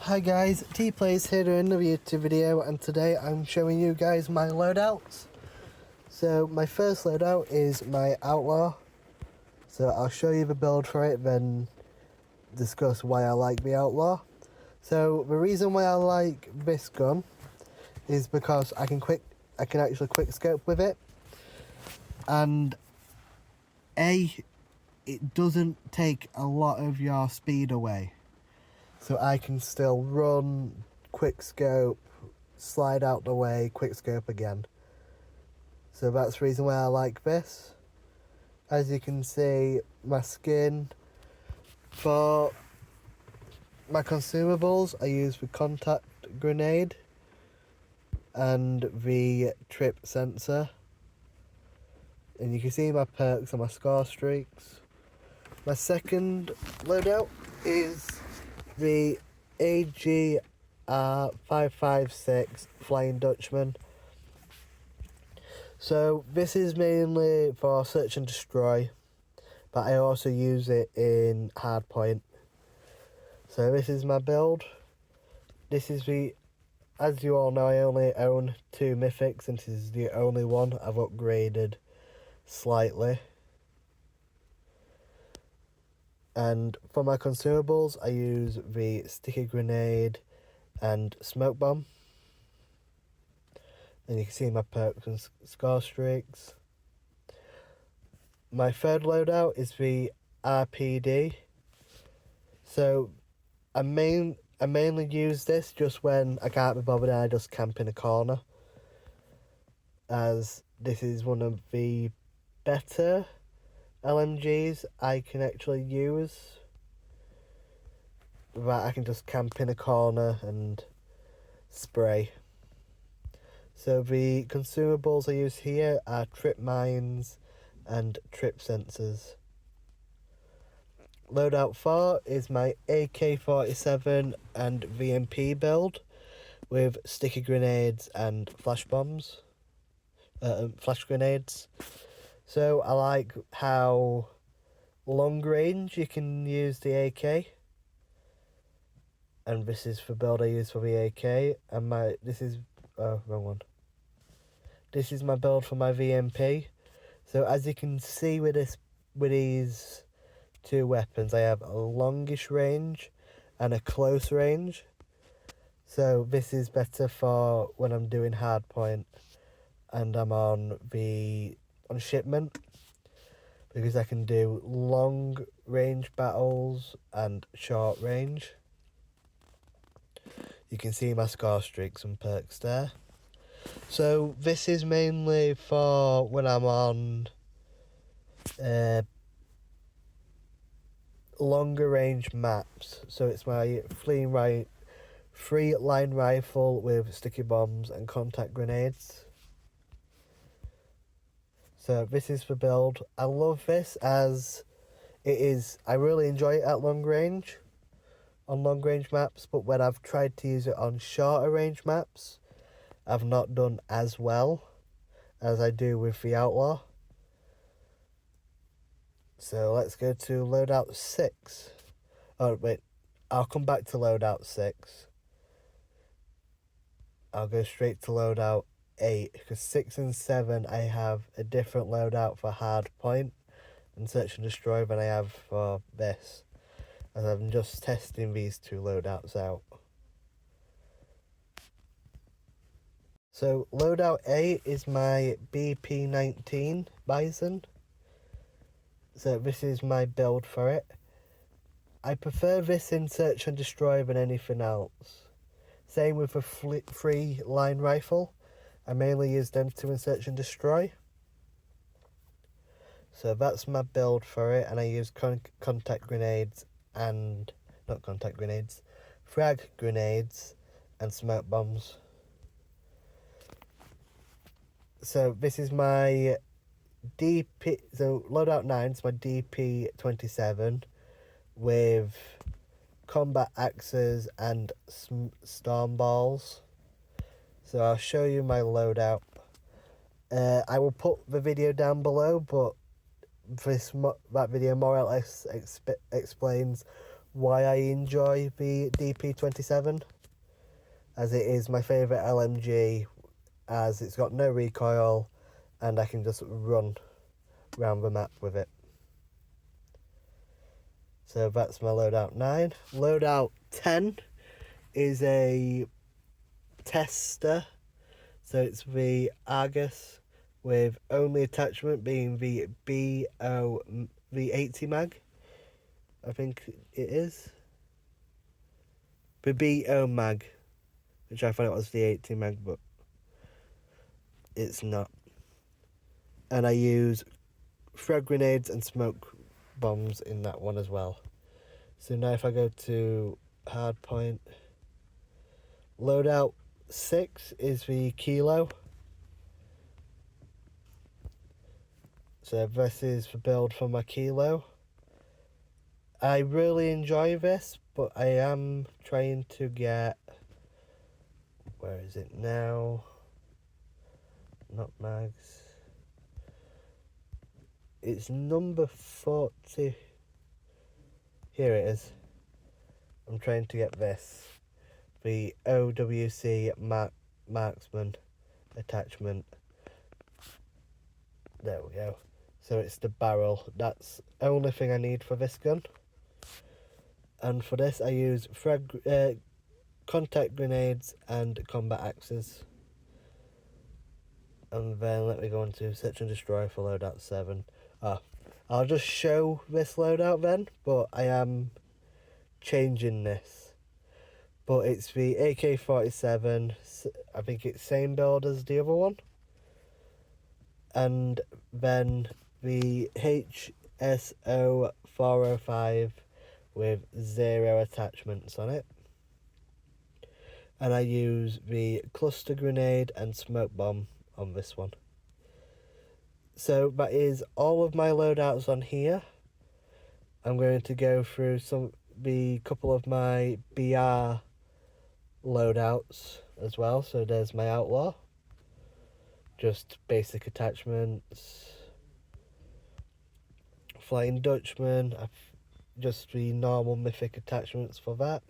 Hi guys, T-Plays here doing another YouTube video, and today I'm showing you guys my loadouts. So my first loadout is my Outlaw. So I'll show you the build for it, then discuss why I like the Outlaw. So the reason why I like this gun is because I can actually quick scope with it, and it doesn't take a lot of your speed away. So I can still run, quick scope, slide out the way, quick scope again. So that's the reason why I like this. As you can see, my skin. For my consumables, I use the contact grenade and the trip sensor. And you can see my perks and my scar streaks. My second loadout is the AGR 556 Flying Dutchman. So this is mainly for search and destroy, but I also use it in hardpoint. So this is my build. This is as you all know, I only own 2 mythics, and this is the only one I've upgraded slightly. And for my consumables, I use the sticky grenade and smoke bomb. And you can see my perks and scar streaks. My third loadout is the RPD. So I mainly use this just when I can't be bothered and I just camp in a corner, as this is one of the better LMGs I can actually use, that I can just camp in a corner and spray. So the consumables I use here are trip mines and trip sensors. Loadout 4 is my AK-47 and VMP build with sticky grenades and flash bombs, flash grenades. So I like how long range you can use the AK, and this is the build I use for the AK. And wrong one. This is my build for my VMP. So as you can see with these 2 weapons, I have a longish range and a close range. So this is better for when I'm doing hardpoint and I'm on shipment, because I can do long range battles and short range. You can see my scar streaks and perks there. So this is mainly for when I'm on longer range maps. So it's my free line rifle with sticky bombs and contact grenades. So this is the build. I love this as I really enjoy it at long range, on long range maps, but when I've tried to use it on shorter range maps, I've not done as well as I do with the Outlaw. So let's go to loadout 6. Oh wait, I'll come back to loadout 6. I'll go straight to loadout 8, because 6 and 7 I have a different loadout for hard point and search and destroy than I have for this, as I'm just testing these 2 loadouts out. So loadout 8 is my BP-19 Bison. So this is my build for it. I prefer this in search and destroy than anything else. Same with the free line rifle. I mainly use them 2 in search and destroy. So that's my build for it, and I use contact grenades and frag grenades and smoke bombs. So this is my DP. So loadout 9 is my DP-27 with combat axes and storm balls. So I'll show you my loadout. I will put the video down below, but that video more or less explains why I enjoy the DP27, as it is my favourite LMG, as it's got no recoil and I can just run around the map with it. So that's my loadout 9. Loadout 10 is a tester, so it's the Argus with only attachment being the V80 mag, I think it is. The BO mag, which I thought it was the 80 mag, but it's not. And I use frag grenades and smoke bombs in that one as well. So now if I go to hardpoint, loadout 6 is the Kilo. So this is the build for my Kilo. I really enjoy this, but I am trying to get, where is it now? Not mags. It's number 40. Here it is. I'm trying to get this. The OWC marksman attachment. There we go. So it's the barrel. That's the only thing I need for this gun. And for this I use contact grenades and combat axes. And then let me go into search and destroy for loadout 7. I'll just show this loadout then, but I am changing this. But it's the AK-47, I think it's same build as the other one. And then the HSO-405 with 0 attachments on it. And I use the cluster grenade and smoke bomb on this one. So that is all of my loadouts on here. I'm going to go through the couple of my BR loadouts as well. So there's my Outlaw, just basic attachments. Flying Dutchman, just the normal mythic attachments for that.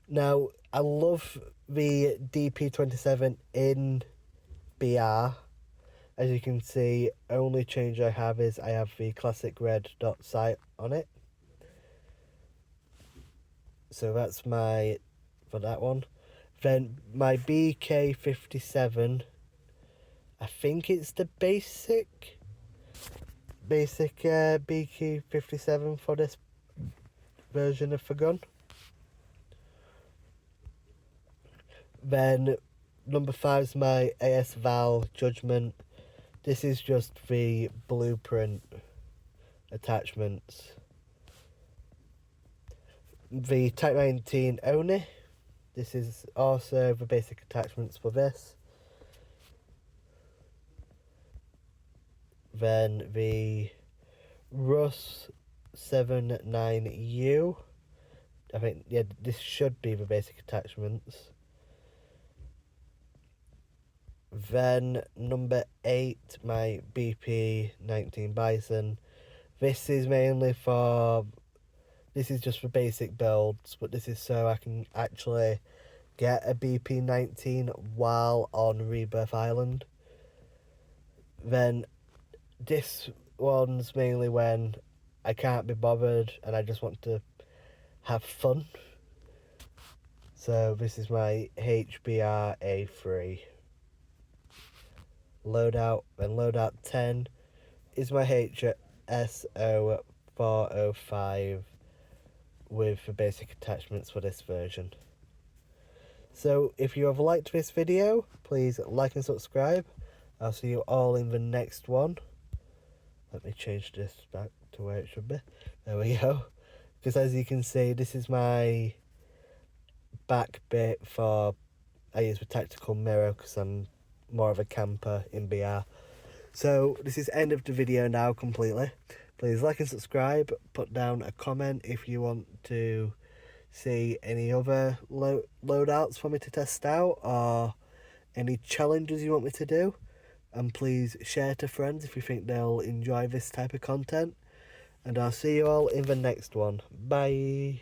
Now, I love the DP27 in BR. As you can see, only change I have is I have the classic red dot sight on it. So that's for that one. Then my BK57, I think it's the basic BK57 for this version of the gun. Then number 5 is my AS Val Judgment. This is just the blueprint attachments. The Type 19 Oni. This is also the basic attachments for this. Then the Rus 79U. I think, yeah, this should be the basic attachments. Then number 8, my BP19 Bison. This is mainly this is just for basic builds, but this is so I can actually get a BP19 while on Rebirth Island. Then this one's mainly when I can't be bothered and I just want to have fun. So this is my HBR A3 loadout, and loadout 10 is my HSO-405 with the basic attachments for this version. So if you have liked this video, please like and subscribe. I'll see you all in the next one. Let me change this back to where it should be. There we go. Because as you can see, this is my back bit I use the tactical mirror because I'm more of a camper in BR. So this is end of the video now completely. Please like and subscribe. Put down a comment if you want to see any other loadouts for me to test out or any challenges you want me to do. And please share to friends if you think they'll enjoy this type of content. And I'll see you all in the next one. Bye.